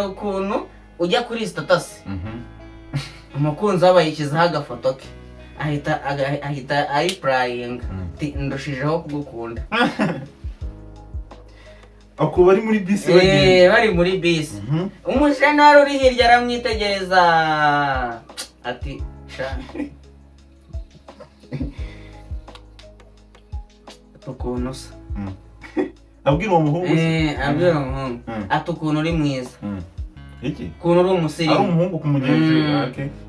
hari ukuntu ujya kuri status umukunzi waba yishyizeho agafoto ke ahita ayipurayinga ndushijeho kugukunda. ako bari muri bisi bari muri bisi umushyane wari uri hirya aramwitegereza ati sha ukuntu usa abwira uwo muhungu abwira umuhungu ati ukuntu uri mwiza iki ukuntu uri umusirimu ari umuhungu kumugenzi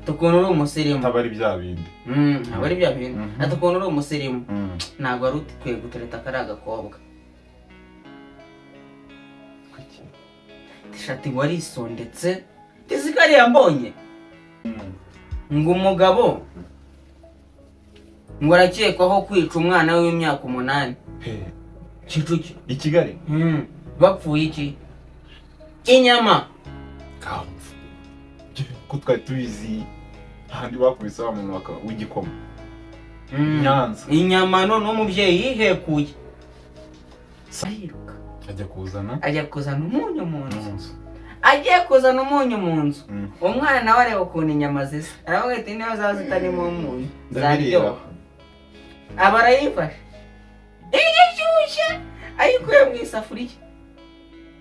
ukuntu uri umusirimu tabari bya bindi abari bya bindi ati ukuntu uri umusirimu ntabwo ari ukwiye gutereta kari agakobwa ishati ngo arisondetse tizikari yambonye ngo umugabo ngo arakekwaho kwica umwana w'imyaka 8 Kicukiro i Kigali bapfuye iki inyama ko twari tubizi handi bakubise wa muntu w'igikoma Nyanza inyama none umubyeyi yihekuye sahiruka ajya kuzana umunyu mu nzu agiye kuzana umunyu mu nzu umwana nawe areba ukuntu inyama zisa aravuga ati niyo zaba zitarimo umunyu zaryoha aba arayifashe igishyushye ayikuye mu isafuriya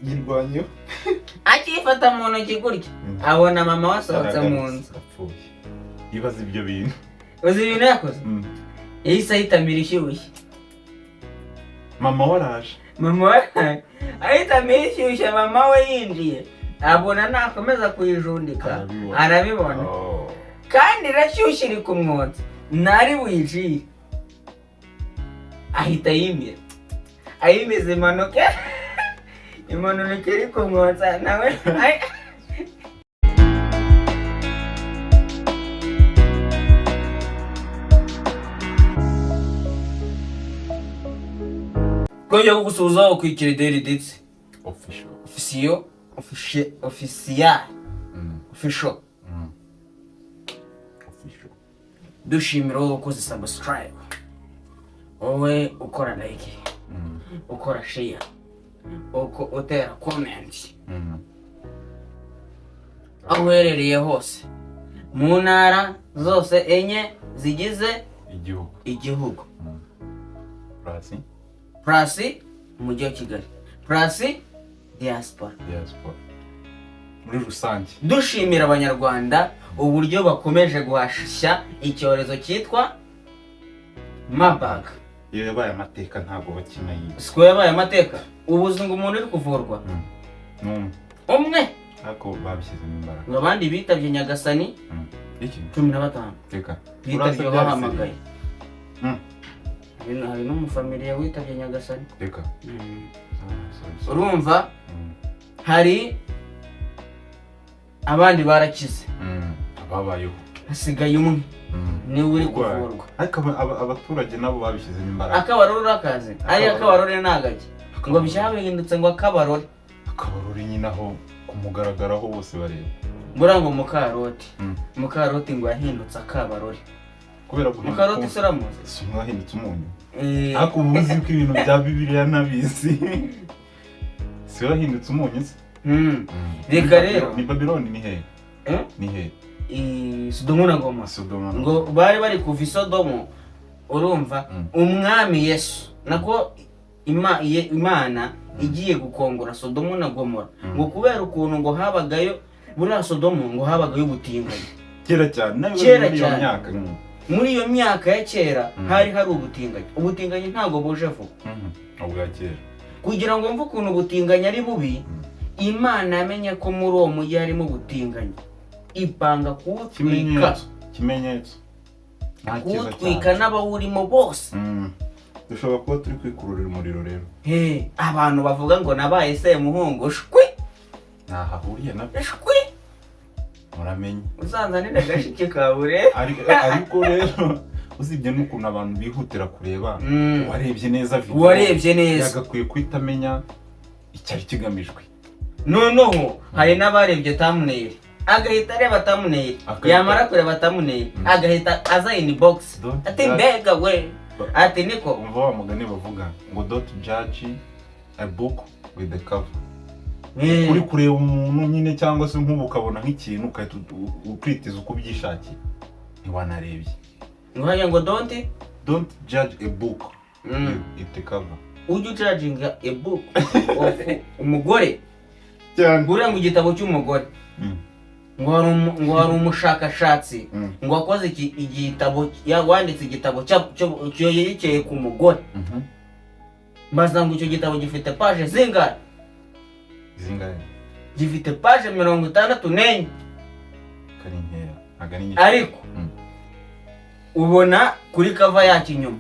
yirwanyeho akifata mu ntoki gutya abona mama wasohotse mu nzu ibaza ibyo bintu uzi ibintu yakoze yahise ahitamira ishyushye mama waraje ahitamira ishyushye mama we yinjiye abona nakomeza kuyijundika arabibona kandi irashyushye iri kumwotsa ntari buyiciye ahita yimira ayimize impanuka iri kumwotsa nawe kujya kugusuhuza ukwikira ideri ditsi official dushimira wowe ukoze subscribe, wowe ukora like, ukora share, utera comment, aho uherereye hose mu ntara zose enye zigize igihugu plus umujyi wa Kigali plus diaspora muri rusange. Dushimira abanyarwanda uburyo bakomeje guhashya icyorezo cyitwa Marburg. Iyo yabaye amateka ntago bakinayi. Siko yabaye amateka. Ubuzungu umuntu uri kuvurwa. Umwe ako babishyize imbaraga. Abandi bitavye Nyagasani. Iki 15. Teka. Bitavye bahamagaye. Hari no mu family witavye Nyagasani. Teka. Urumva hari abandi barakize. Ababayeho. Hasigaye umwe. Ni uri kuvurwa. Ariko abaturage nabo babishyize imbaraga. Akabarore urakaze. Ari akabarore nagake. Ngo byabihindutse ngo akabarore. Akabarore nyina ho kumugaragaraho bose bareba. Murango mukaroti. Mukaroti ngo yahindutse akabarore. Kubera guhinduka. Mukaroti suramuze. Simwahindutse umunyu. Ako ubuzi ko ibintu bya Bibiliya nabizi. Si wahindutse umunyu se? Reka rero ni Babiloni ni he? Ni he? Sodomo na Gomora. Ngo bari kuva Sodomo. Urumva umwami Yesu nako Imana igiye gukongora Sodomo na Gomora ngo kubera ukuntu ngo habagayo buriya Sodomo ngo habagayo ubutinganyi kera cyane muri iyo myaka ya kera hari ubutinganyi. Ubutinganyi ntago buje vuba ubwa kera. Kugira ngo mve ukuntu ubutinganyi ari bubi, Imana yamenye ko muri uwo mujyi harimo ubutinganyi, ipanga kuwutwika kimenyetso kuwutwika n'abawurimo bose. Dushobora kuba turi kwikururira umuriro rero. Abantu bavuga ngo nabaye se muhungu shwi nahahuriye na shwi muramenye uzanzanira gashike kabure. Ariko rero uzibye n'ukuntu abantu bihutira kureba warebye neza video yagakwiye kwitamenya icyari kigamijwe. Noneho hari n'abarebye thumbnail agahita areba thumbnail yamara kureba thumbnail agahita aza inbox ati mbega we ati niko umva wa mugani bavuga ngo don't judge a book with the cover. uri kureba umuntu nyine cyangwa se nk'ubu ukabona nk'ikintu ukahita ukwitiza uko ubyishakiye ntiwanarebye ngo don't judge a book it cover. Ujya judginga a book of umugore buriya ngo igitabo cy'umugore ngo hari umushakashatsi ngo wakoze igitabo wanditse igitabo cyerekeye ku mugore mbaza ngo icyo gitabo gifite page zingahe gifite page 64 ariko ubona kuri cover yacyo inyuma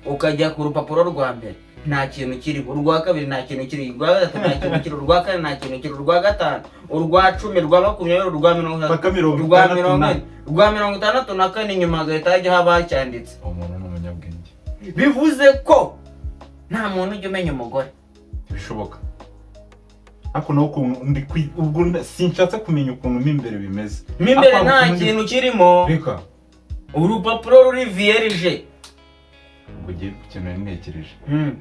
ukajya ku rupapuro rwa mbere nta kintu kiriho, urwa kabiri nta kintu kiriho, urwa gatatu nta kintu kiriho, urwa kane nta kintu kiriho, urwa gatanu, urwa 10, urwa 20, urwa 30, urwa 64 inyuma hagahita hajya haba cyanditse. Umuntu n'umunyabwenge. Bivuze ko nta muntu ujya umenya umugore. Bishoboka. Ako naho ubwo sinshatse kumenya ukuntu mimbere bimeze. Mimbere nta kintu kirimo. Reka. Urupapuro ruri vierge. Ugiye gukenera intekereje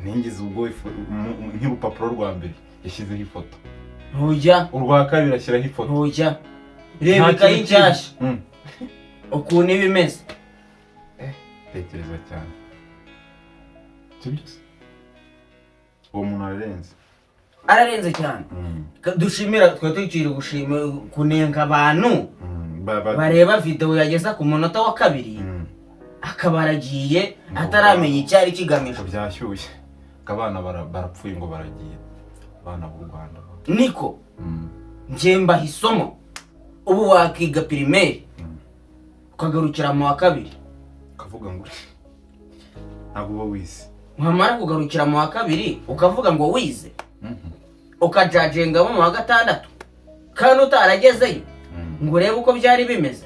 ningize ubwo nk'urupapuro rwa mbere yashyizeho ifoto urwa kabiri ashyiraho ifoto reba ikayi nshyashya ukuntu iba imeze. Tekereza cyane uwo muntu ararenze cyane. Dushimira twe tukiri gushima kunenga abantu bareba video yageza ku munota wa kabiri akabaragiye ataramenya icyari kigamije. Byashyushye abana barapfuye ngo baragiye abana b'u Rwanda niko njemba hisomo ubu wakiga primaire ukagarukira mu wa kabiri ukavuga ngo ntabwo wize mwamara kugarukira mu wa kabiri ukavuga ngo wize ukajajenga mu wa gatandatu kandi utaragezeyo ngo urebe uko byari bimeze.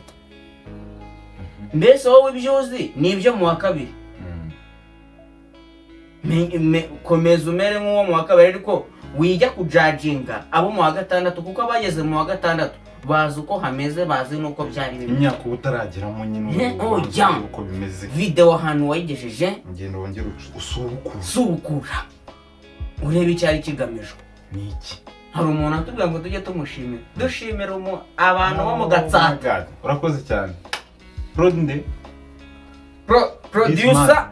Mbese wowe ibyuzi nibyo mu wa kabiri komeza umere nk'uwo mu wa kabiri ariko wijya kujajinga abo mu wa gatandatu kuko abageze mu wa gatandatu bazi uko hameze bazi nuko byari bimeze. Imyaka ubutarageramo nyine uko bimeze. Video ahantu wayigejeje ngendo wongera usubukura urebe icyari kigamijwe niki. Hari umuntu atubwira ngo tujye tumushimira dushimira abantu bo mu Gatsata. Urakoze cyane. Producer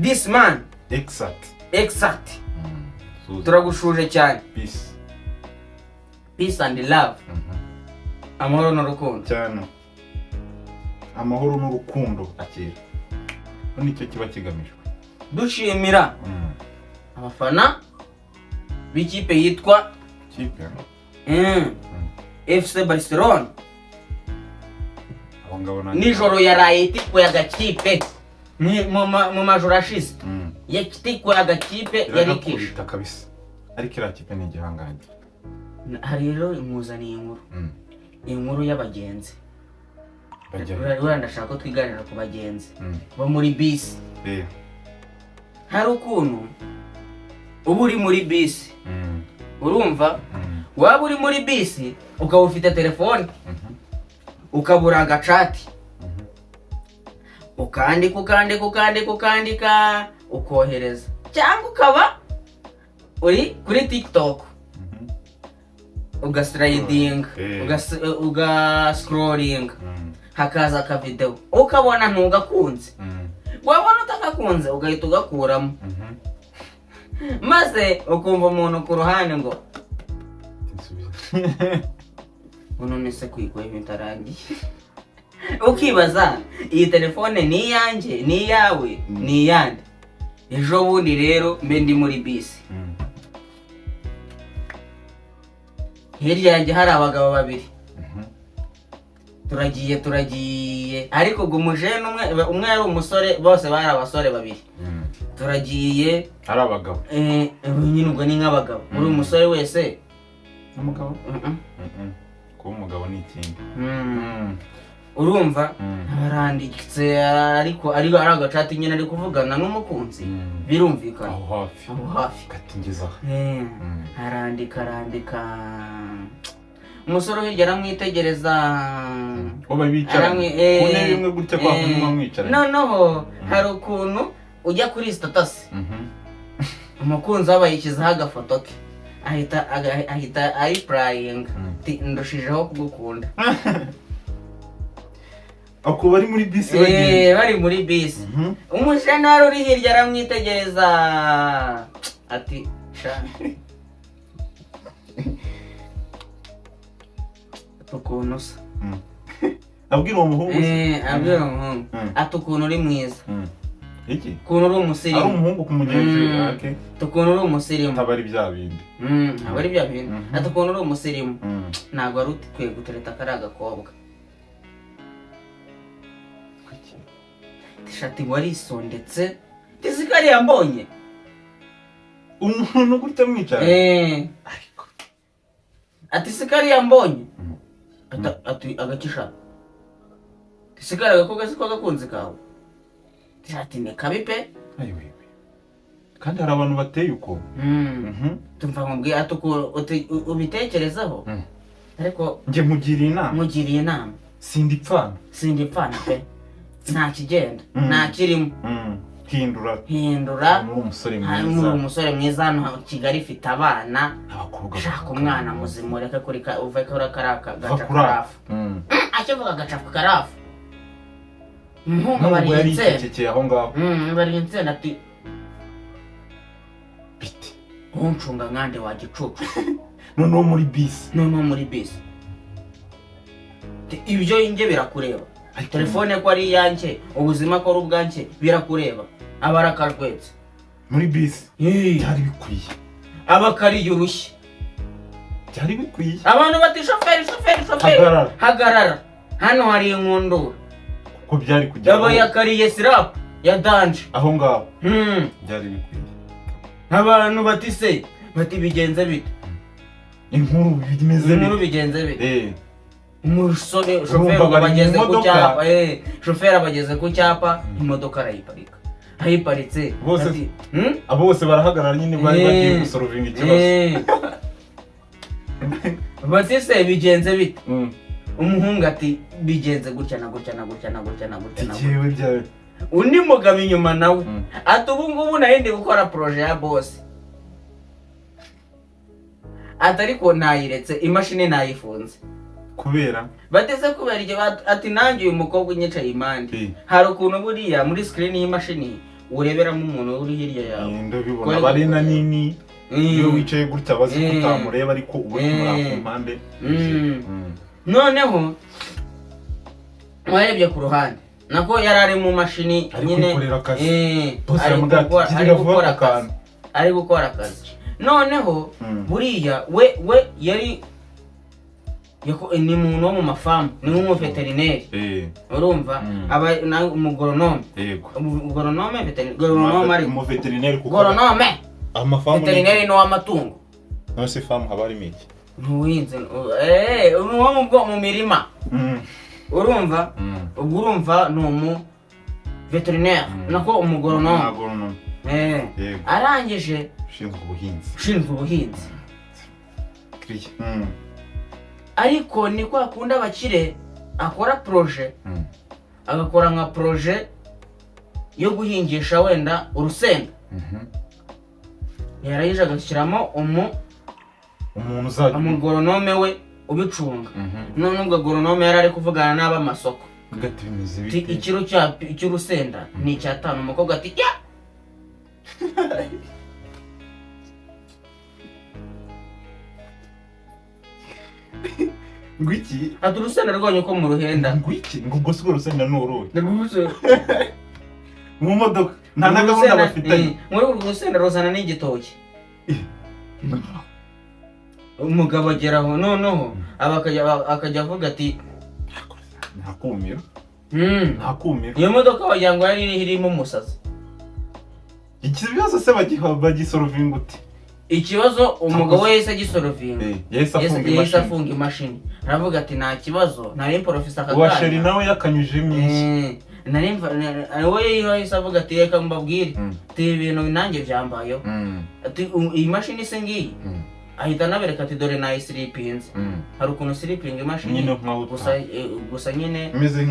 this man exact turagushuje cyane. Peace and love. Amahoro n'urukundo cyane. Amahoro n'urukundo akira nicyo kiba kigamijwe. Dushimira abafana b'ikipe yitwa FC Barcelona. Nijoro yaraye itikuye agakipe mu majoro ashize yakitikuye agakipe yarikishe kabisa ariko iriya kipe ni igihanganye. Hari rero imuzaniye inkuru y'abagenzi urabona ndashaka ko twiganira ku bagenzi bo muri bisi. Hari ukuntu uba uri muri bisi urumva waba uri muri bisi ukaba ufite telefone ukabura agacati ukandika ukohereza cyangwa ukaba uri kuri TikTok ugasliding ugascrolling hakaza ka video ukabona ntugakunze wabona utagakunze ugahita ugakuramo maze ukumva umuntu ku ruhande ngo none se kwigwa ibintarangiye ukibaza iyi telefone ni yanjye ni yawe ni yande. Ejo bundi rero mbe ndi muri bisi hirya yanjye hari abagabo babiri turagiye ariko gumujene umwe ari umusore bose bari abasore babiri turagiye ari abagabo nyine ubwo ni nk'abagabo uri umusore wese umugabo kuba umugabo ni ikindi urumva aranditse ariko ari agacati nyine ari kuvugana n'umukunzi birumvikana aho hafi katingeza arandika umusore hirya aramwitegereza oba bicara kune bimwe gutya kwa kunywa mwicara noneho hari ukuntu ujya kuri status umukunzi aba yishyizeho agafoto ke ahita ayipurayinga ndushijeho kugukunda. ako bari muri bisi bari muri bisi. Umushyana wari uri hirya aramwitegereza ati sha ukuntu usa. abwira uwo muhungu abwira uwo muhungu ati ukuntu uri mwiza. iki ukuntu uri umusirimu. ari umuhungu kumugenzi ukuntu uri umusirimu. ntabari bya bindi. ntabari bya bindi. ati ukuntu uri umusirimu. ntabwo wari ukwiye gutereta kari agakobwa. tishati warisondetse tizikari yambonye umuntu gutya mwicara. ariko ati sikari yambonye ati agakisha tisikari agakobwa siko gakunze kawe. tishati ne kabi pe. ayiwe kandi hari abantu bateye uko. tumva mubwiye ati ubitekerezaho. ariko nje mugiriye inama. sindipfana pe. nta kigenda nta kirimo. hindura muri umusore mwiza hano Kigali ifite abana. shaka umwana muzima ureke kuri uve kuri karaka gaca karafu. akivuga gaca karafu umuhungu bari insenda aho ngaho. bari insenda ati bite uncunga nkande wa gicucu. noneho muri bisi ibyo inge birakureba. telefone ko ari yanjye ubuzima ko ari ubwanjye birakureba. abarakajwetse muri bisi byari bikwiye. abakariye urushyi byari bikwiye. abantu bati shoferi hagarara hano hari inkundura kuko byari kujya yaba yakariye sirapu ya danje aho ngaho. byari bikwiye. abantu bati se bati bigenze bite. inkuru bigenze bite. umusore shoferi abageze ku cyapa imodoka arayiparika. ayiparitse bose barahagarara nyine bari bagiye gusorovinga ikibazo. bati se bigenze bite. umuhungu ati bigenze gutya na gutya na gutya na gutya na gutya na gutya. undi mugabo inyuma nawe ati ubu ngubu nahindi gukora proje ya boss. ati ariko nayiretse imashini nayifunze. kubera bateze kubera igihe ati nanjye uyu mukobwa unyicaye impande. hari ukuntu buriya muri screen y'imashini ureberamo umuntu uri hirya yawe. ndabibona bari na nini iyo wicaye gutya bazi kutamureba ariko ubu muri ku mpande. noneho warebye ku ruhande nako yari ari mu mashini nyine ari gukora akazi. noneho buriya we yari ni umuntu wo mu mafamu ni nk'umuveterineri. urumva aba umugoronome. umugoronome veterineri ni uw'amatungo. no se famu haba harimo iki. ntuhinze mu mirima. urumva ubwo urumva ni umu veterineri nako umugoronome. arangije ushinzwe ubuhinzi. ariko ni kwa kundi abakire akora proje agakora nka proje yo guhingisha wenda urusenda. yarayije agashyiramo umugoronome we ubicunga. none ubwo goronome yari ari kuvugana n'abamasoko. ikiro cy'urusenda ni 5. umukobwa ati ya ngwiki ati urusenda rwonye ko mu ruhenda. ngwiki ngo ubwo siko urusenda ni uruhe. mu modoka nta na gahunda bafitanye. muri urwo rusenda ruzana n'igitoki. umugabo ageraho noneho akajya avuga ati ntakumira. iyo modoka wagira ngo yari irimo umusazi. ikibazo se bagisorovinga uti. ikibazo umugabo yahise agisorovinga. yahise afunga imashini aravuga ati nta kibazo nari porofesa akagana. washeri nawe yakanyuje myinshi. we yahise avuga ati reka mbabwire ati ibintu nanjye byambayeho. ati iyi mashini se ngiyi ahita anabereka ati dore nayisilipinze. hari ukuntu silipinga imashini gusa nyine imeze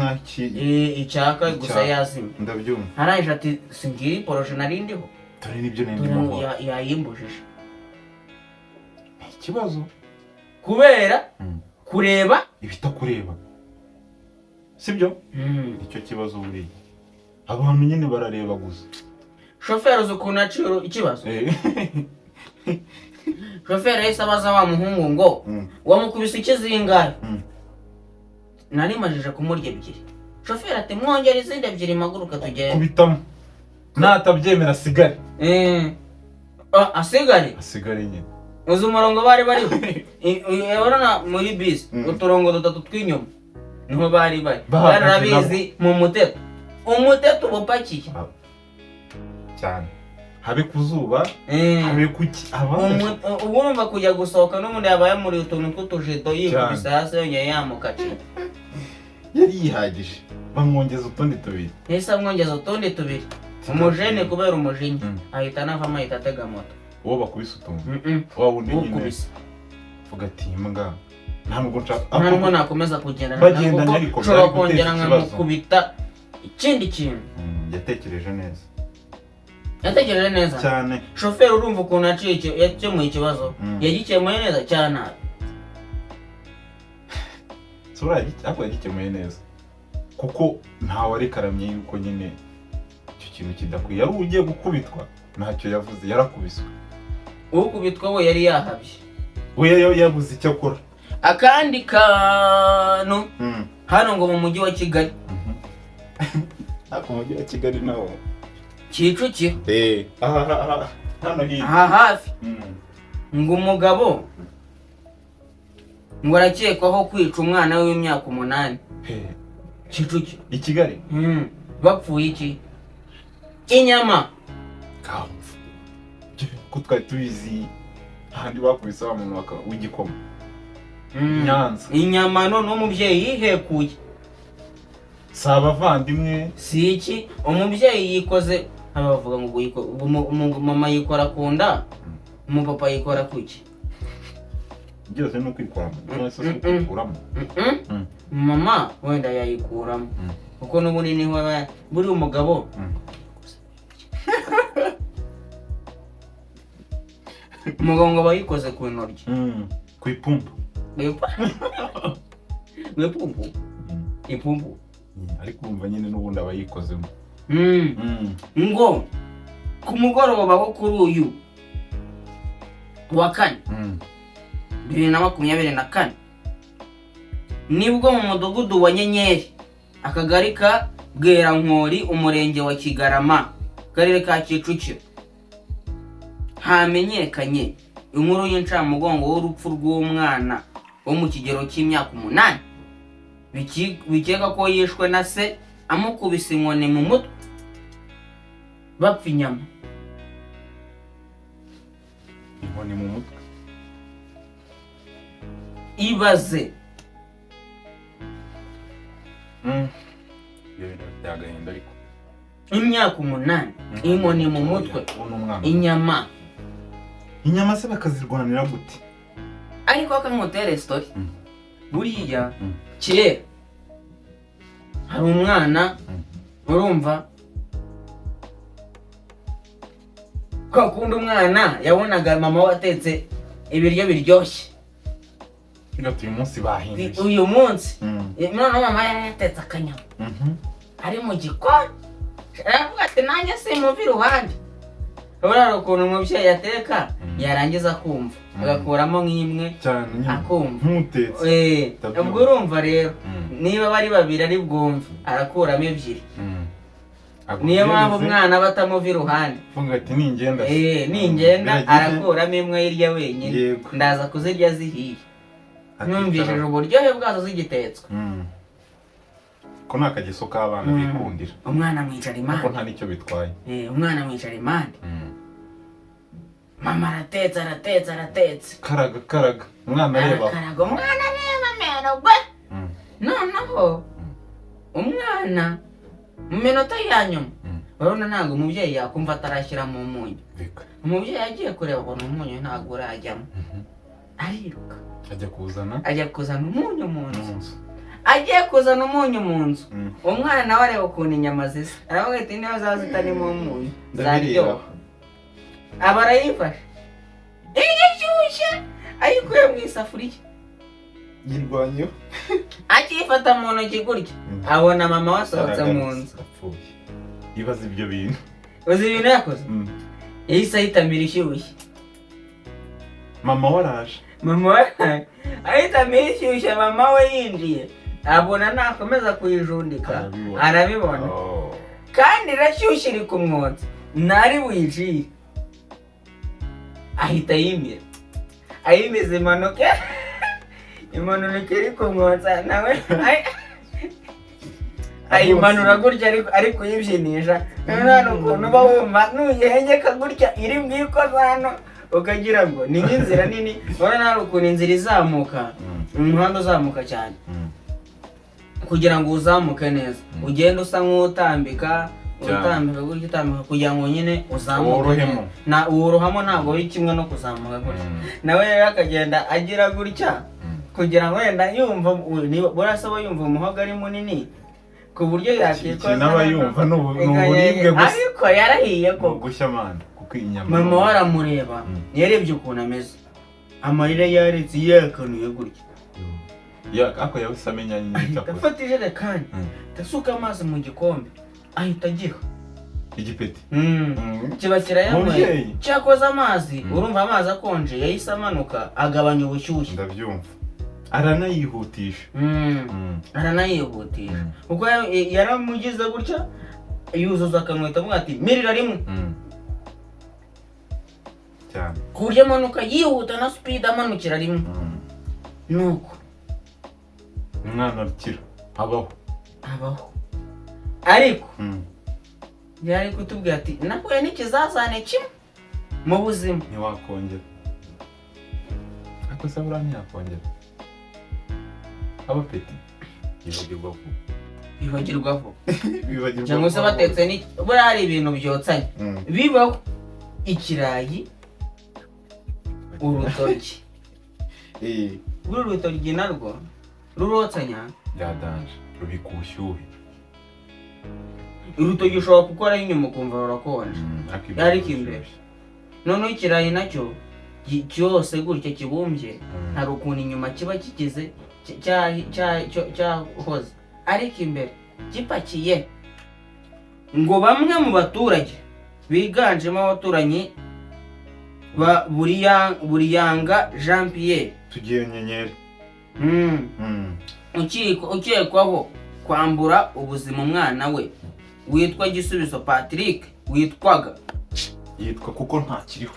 icyaka gusa yazimye. ndabyumva. arangije ati singiyi poroje nari ndiho dore nibyo nindimo yayimbujije. ikibazo kubera kureba ibitakureba, sibyo? Nicyo kibazo buriya, abantu nyine barareba gusa. Shoferi uzi ukuntu aciro ikibazo. Shoferi yahise abaza wa muhungu ngo wamukubise ikizingahe. Nari majije kumurya ebyiri. Shoferi ati mwongera izindi ebyiri maguruka tugende. Kubitamo natabyemera asigare. Asigare nyine. Uzi umurongo bari bariho. Urabona muri bisi uturongo dutatu tw'inyuma niho bari barabizi mu muteto. Umuteto ubupakiye cyane, habe kuzuba habe kuki ubu urumva kujya gusohoka n'ubundi yabaye muri utuntu tw'utujeto yikubise hasi yongeye yamukaci. Yari yihagije bamwongeza utundi tubiri. Yahise amwongeza utundi tubiri. Umujene kubera umujinya ahita anavamo ahita atega moto. Uwo bakubise utuntu wawundi nyine vuga ati mbwa ntabwo nshaka ntabwo nakomeza kugenda bagendanye ariko ushobora kongera nkamukubita ikindi kintu. Yatekereje neza cyane. Shoferi urumva ukuntu yakemuye ikibazo yagikemuye neza cyane. Sura yagikemuye neza kuko ntawe arekaramye yuko nyine icyo kintu kidakwiye. Yari ugiye gukubitwa ntacyo yavuze, yarakubiswe. Ukubitwa we yari yahabye, we yabuze icyo akora. Akandi kantu hano ngo mu mujyi wa Kigali. Ako mujyi wa Kigali nawo Kicukiro. Hano hino hafi. Ngo umugabo ngo arakekwaho kwica umwana w'imyaka 8. Kicukiro i Kigali. Bapfuye iki? Inyama. Ko twari tubizi handi bakubise wa muntu w'igikoma Nyanza. Inyama none umubyeyi yihekuye. Saba vandimwe si iki umubyeyi yikoze abavuga ngo mama yikora kunda umupapa yikora kuki. Byose no kwikuramo. Kwikuramo. Mama wenda yayikuramo kuko n'ubundi niho buri umugabo. Umugongo bayikoze ku ntoryi. Ku ipumpu. Ipumpu. Ipumpu. Ariko umva nyine n'ubundi abayikozemo. Ngo ku mugoroba wo kuri uyu wa 4 2024 nibwo mu mudugudu wa Nyenyeri akagari ka Bwerankori umurenge wa Kigarama karere ka Kicukiro hamenyekanye inkuru y'incamugongo w'urupfu rw'umwana wo mu kigero cy'imyaka 8 bikeka ko yishwe na se amukubise inkoni mu mutwe bapfa inyama. Inkoni mu mutwe ibaze. Byagahinda ariko imyaka 8 inkoni mu mutwe inyama. Inyama se bakazirwanira gute? Ariko akamutere story buriya kera hari umwana urumva ko akunda umwana yabonaga mama watetse ibiryo biryoshye. Uyu munsi bahinduye. Uyu munsi none mama yatetse akanyama ari mu gikoni. Aravuga ati nanjye simuva iruhande. Urabona ukuntu umubyeyi yateka yarangiza kumva agakuramo nk'imwe akumva nk'utetse. Ubwo urumva rero niba bari babiri ari bwumve arakuramo ebyiri. Niyo mpamvu umwana batamuva iruhande. Funga ati ningenda. Ningenda arakuramo imwe yirya wenyine. Ndaza kuzirya zihiye. Numvishije uburyohe bwazo zigitetswe. Ko nakageso k'abana bikundira. Umwana mwicara imana. Ko nta nicyo bitwaye. Umwana mwicara imana. Mama aratetse. Karaga. Umwana areba. Umwana areba mero gwe. Noneho umwana mu minota ya nyuma urabona ntabwo umubyeyi yakumva atarashyiramo umunyu. Umubyeyi yagiye kureba abona umunyu ntabwo urajyamo. Ariruka ajya kuzana umunyu mu nzu. Agiye kuzana umunyu mu nzu umwana nawe areba ukuntu inyama zisa. Aravuga ati niyo zazitarimo umunyu zaryoha. Aba arayifashe igishyushye ayikuye mu isafuriya yirwanyeho akifata mu ntoki gutya abona mama wasohotse mu nzu. Ibaza ibyo bintu. Uzi ibintu yakoze? Yahise ahitamira ishyushye. Mama waraje. Ahitamira ishyushye, mama we yinjiye abona nakomeza kuyijundika arabibona kandi irashyushye iri kumwotsa ntari buyiciye, ahita yimira ayimize imanuke iri kumwotsa nawe ayimanura gutya ari kuyibyinisha. None ukuntu uba wumva nuyihengeka gutya iri bwikoza hano ukagira ngo ni nk'inzira nini. Urabona hari ukuntu inzira izamuka, umuhanda uzamuka cyane, kugira ngo uzamuke neza ugenda usa nk'utambika gutya utambika kugira ngo nyine uzamuke na worohamo, ntabwo ari kimwe no kuzamuka gutya. Nawe rero akagenda agira gutya kugira ngo wenda yumva burasaba yumva umuhogo ari munini ku buryo yakikoza n'abayumva n'uburibwe gusa, ariko yarahiye ko gushya amana kuko inyama. Mama waramureba yarebye ukuntu ameze, amarira yaretse yakanuye gutya. Ako yahise amenya nyine cyakoze. Afata ijerekani ndasuka amazi mu gikombe ahita agiha igipeti. Kiba kirayanyweye cyakoze amazi. Urumva amazi akonje yahise amanuka agabanya ubushyushye. Ndabyumva. Aranayihutisha. Aranayihutisha kuko yaramugize gutya yuzuza akamwita avuga ati mirira rimwe cyane, ku buryo amanuka yihuta na speed amanukira rimwe. Nuko umwana akira abaho ariko yari kutubwira ati nakuye n'ikizazane kimwe mu buzima ntiwakongera. Ako sabura ntiyakongera. Abapeti bibagirwa vuba cyangwa se batetse buriya hari ibintu byotsanye bibaho. Ikirayi, urutoryi, buri urutoryi narwo rurotsanya byadanje rubika ubushyuhe. Urutoryi ushobora gukoraho inyuma ukumva rurakonje ariko imbere. Noneho ikirayi nacyo cyose gutya kibumbye hari ukuntu inyuma kiba kigize cyahoze ariko imbere gipakiye. Ngo bamwe mu baturage biganjemo abaturanyi ba Buriyanga Jean Pierre tugiye nyenyeri ukekwaho kwambura ubuzima umwana we witwa Gisubizo Patrick yitwa kuko ntakiriho.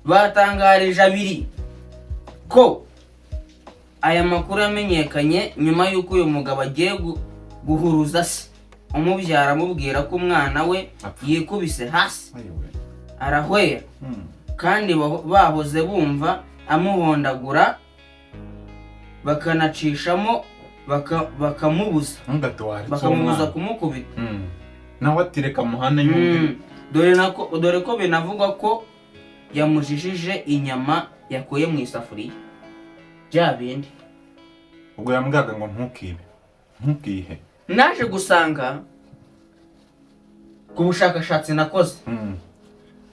batangarije ABILI ko aya makuru yamenyekanye nyuma y'uko uyu mugabo agiye guhuruza se umubyara amubwira ko umwana we yikubise hasi arahwera kandi bahoze bumva amuhondagura bakanacishamo bakamubuza kumukubita. Nawe atireka muhana yumve. Dore ko binavugwa ko yamujijije inyama yakuye mu isafuriya bya bindi. Ubwo yambwaga ngo ntukihe. Naje gusanga ku bushakashatsi nakoze,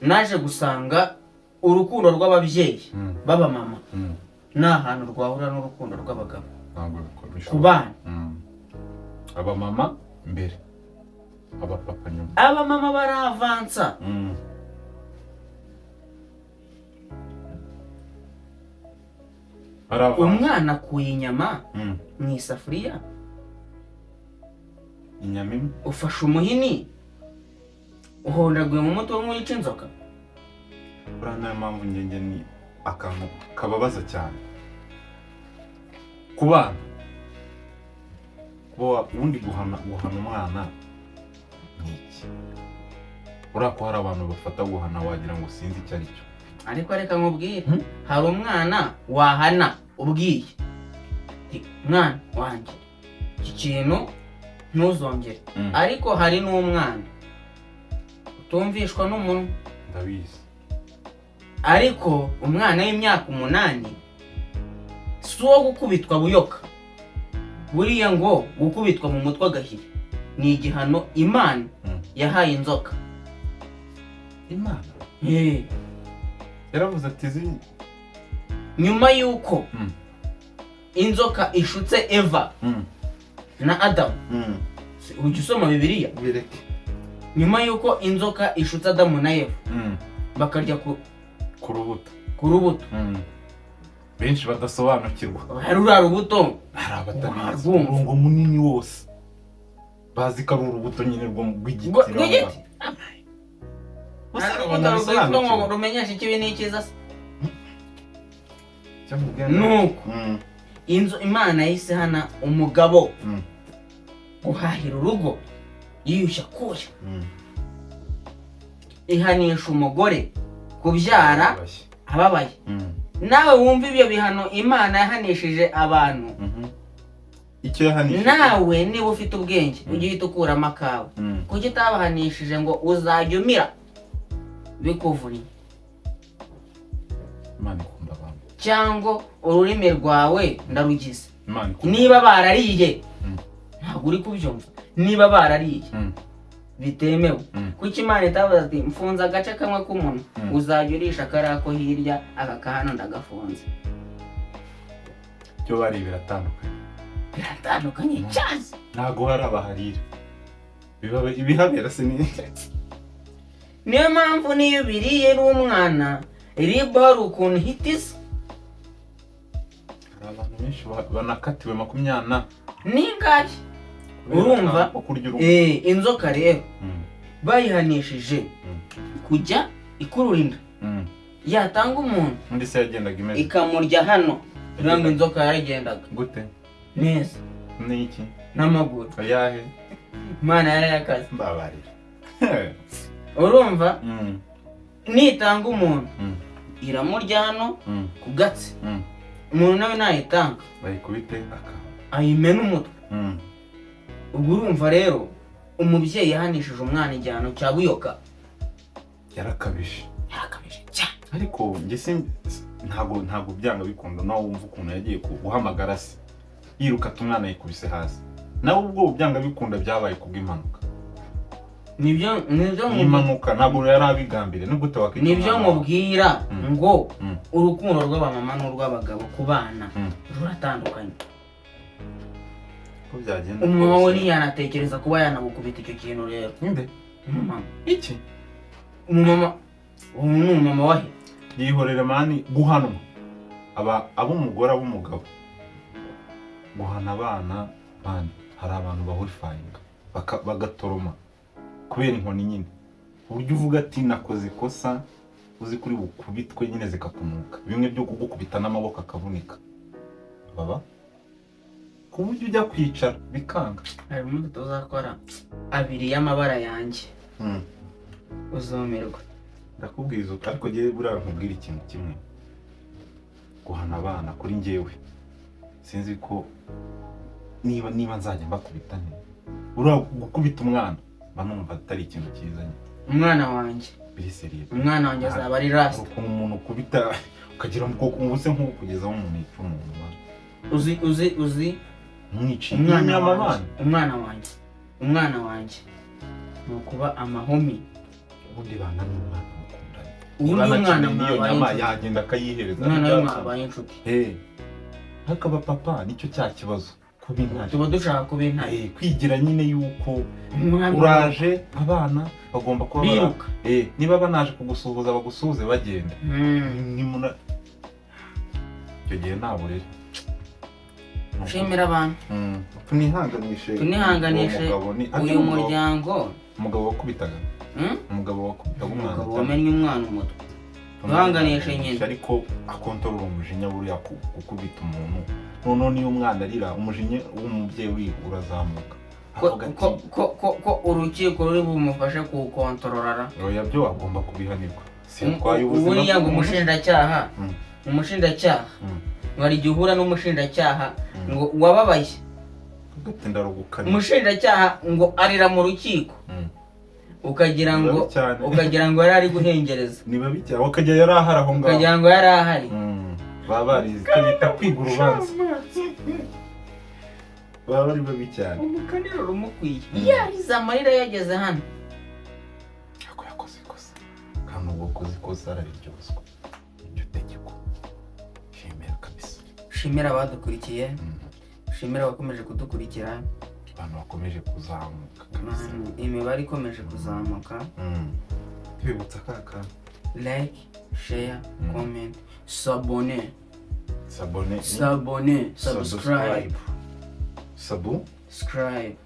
naje gusanga urukundo rw'ababyeyi baba mama nta hantu rwahura n'urukundo rw'abagabo ku bana. Aba mama mbere, aba papa nyuma. Aba mama baravansa. Umwana akuye inyama mu isafuriya, inyama imwe ufashe umuhini uhondaguye mu mutwe nk'uwica inzoka. Buriya niyo mpamvu ngenge ni akantu kababaza cyane ku bana. Kuba ubundi guhana umwana ni iki? Uriya ko hari abantu bafata guhana wagira ngo sinzi icyo ari cyo. Ariko reka nkubwire, hari umwana wahana ubwiye mwana wanjye iki kintu ntuzongere. Ariko hari n'umwana utumvishwa n'umuntu. Ndabizi. Ariko umwana w'imyaka 8 si uwo gukubitwa buyoka. Buriya ngo gukubitwa mu mutwe agahiri ni igihano Imana yahaye inzoka. Imana? yaravuze ati nyuma yuko inzoka ishutse Eva na Adamu. Ujya usoma Bibiliya? Bireke. Nyuma yuko inzoka ishutse Adamu na Eva bakarya ku rubuto. Benshi badasobanukirwa. Hari urubuto. Hari abatabizi. Umurongo munini wose. Bazi ko ari urubuto nyine rw'igiti. Urubuto rumenyesha ikibi n'ikiza se. Nuko Imana yahise hana umugabo guhahira urugo yiyushya kuya. Ihanisha umugore kubyara ababaye. Nawe wumva ibyo bihano Imana yahanishije abantu. Icyo yahanishije nawe niba ufite ubwenge ujye uhita ukuramo akawe. Kuki utabahanishije ngo uzajya umira bikuvunye? Imana ikunda abantu. Cyangwa ururimi rwawe ndarugize. Niba barariye ntabwo uri kubyumva. Niba barariye bitemewe. Kuki Imana itavuze ati mfunza agace kamwe k'umuntu uzajya urisha kariya ko hirya aka kahano ndagafunze? Byo bari biratandukanye cyane. Ntago hari abaharira ibihabera se ni. Niyo mpamvu niyo biriye n'umwana riba hari ukuntu hitisa. Abantu benshi banakatiwe 20 n'ingahe. Urumva inzoka rero bayihanishije kujya ikururinda. Yatanga umuntu undi se yagendaga imeze ikamurya hano. Ranga inzoka yaragendaga gute neza n'iki n'amaguru ayahe. Imana yarayakaze mbabarira. Urumva nitanga umuntu iramurya hano ku gatsi. Umuntu nawe nayitanga bayikubite ayimena umutwe. Ubwo urumva rero umubyeyi yahanishije umwana igihano cya buyoka. Yarakabije cyane. Ariko nge ntago byanga bikunda nawe wumva ukuntu yagiye guhamagara se yiruka ati umwana yikubise hasi. Nawe ubwo byanga bikunda byabaye kubw'impanuka. Nibyo impanuka ntabwo yari abigambire no gute wakita. Nibyo mubwira ngo urukundo rw'abamama n'urw'abagabo ku bana ruratandukanye. Umumama we ntiyanatekereza kuba yanagukubita icyo kintu rero. Ninde? Umumama. Iki? Umumama. Umumama wahe? Yihorera mani guhanwa. Ab'umugore ab'umugabo. Guhana abana mani hari abantu bahorifayinga bagatoroma kubera inkoni nyine. Uburyo uvuga ati nakoze ikosa uzi kuri bukubitwe nyine zikakumuka. Bimwe byo kugukubita n'amaboko akavunika. Baba ku buryo ujya kwicara bikanga. Hari umuntu tuzakora abiri y'amabara yanjye. Uzomerwa. Ndakubwiza ariko giye burara nkubwira ikintu kimwe. Guhana abana kuri njyewe sinzi ko niba nzajya mbakubitane. Ura gukubita umwana banumva atari ikintu kizanye. Umwana wanjye biriseriye. Umwana wanjye azaba ari rasta. Uko umuntu kubita ukagira mu ubuse nko kugezaho umuntu yica umuntu. Uzi mwici umwana wanjye nukuba amahomi. Ubundi bana n'umwana mukundana. Ubundi umwana mwabaye yagenda akayihereza. Umwana mwabaye inshuti. Hakaba papa nicyo cya kibazo kubintare. Tuba dushaka kubintare. Kwigira nyine yuko uraje abana bagomba kuba biruka. Niba banaje kugusuhuza bagusuhuze bagenda. Nimuna icyo gihe nabo rero. Shimira abantu. Tunihanganishe uyu muryango. Umugabo wakubitaga. Umugabo wakubitaga umwana. Umugabo wamenye umwana umutwe. Tuhanganishe nyine. Ariko akontorora umujinya buriya gukubita umuntu. None niyo umwana arira umujinya w'umubyeyi urazamuka. Ko urukiko ruri bumufashe kukontorora. Oya byo agomba kubihanirwa. Ubu yango umushinjacyaha ngari gihura n'umushinjacyaha ngo wababaye. Umushinjacyaha ngo arira mu rukiko. Ukagira ngo yari ari guhengereza. Niba bijya wakajya yari ahari aho ngaho. Ukagira ngo yari ahari. Babarize bita kwiga urubanza. Bari babi cyane. Umukaniro rumukwiye. Yariza amarira yageze hano. Yakoze ikosa. Kandi ubwo koze ikosa araryozwa. shimira abadukurikiye shimira abakomeje kudukurikira abantu bakomeje kuzamuka imibare ikomeje kuzamuka twibutsa kaka like share comment s'abonner subscribe subscribe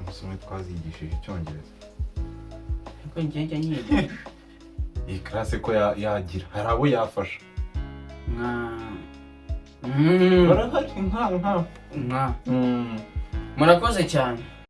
umusomyi twazigishije icyongereza ariko njye nyigisha iyi classe ko yagira hari abo yafasha barahari nka murakoze cyane.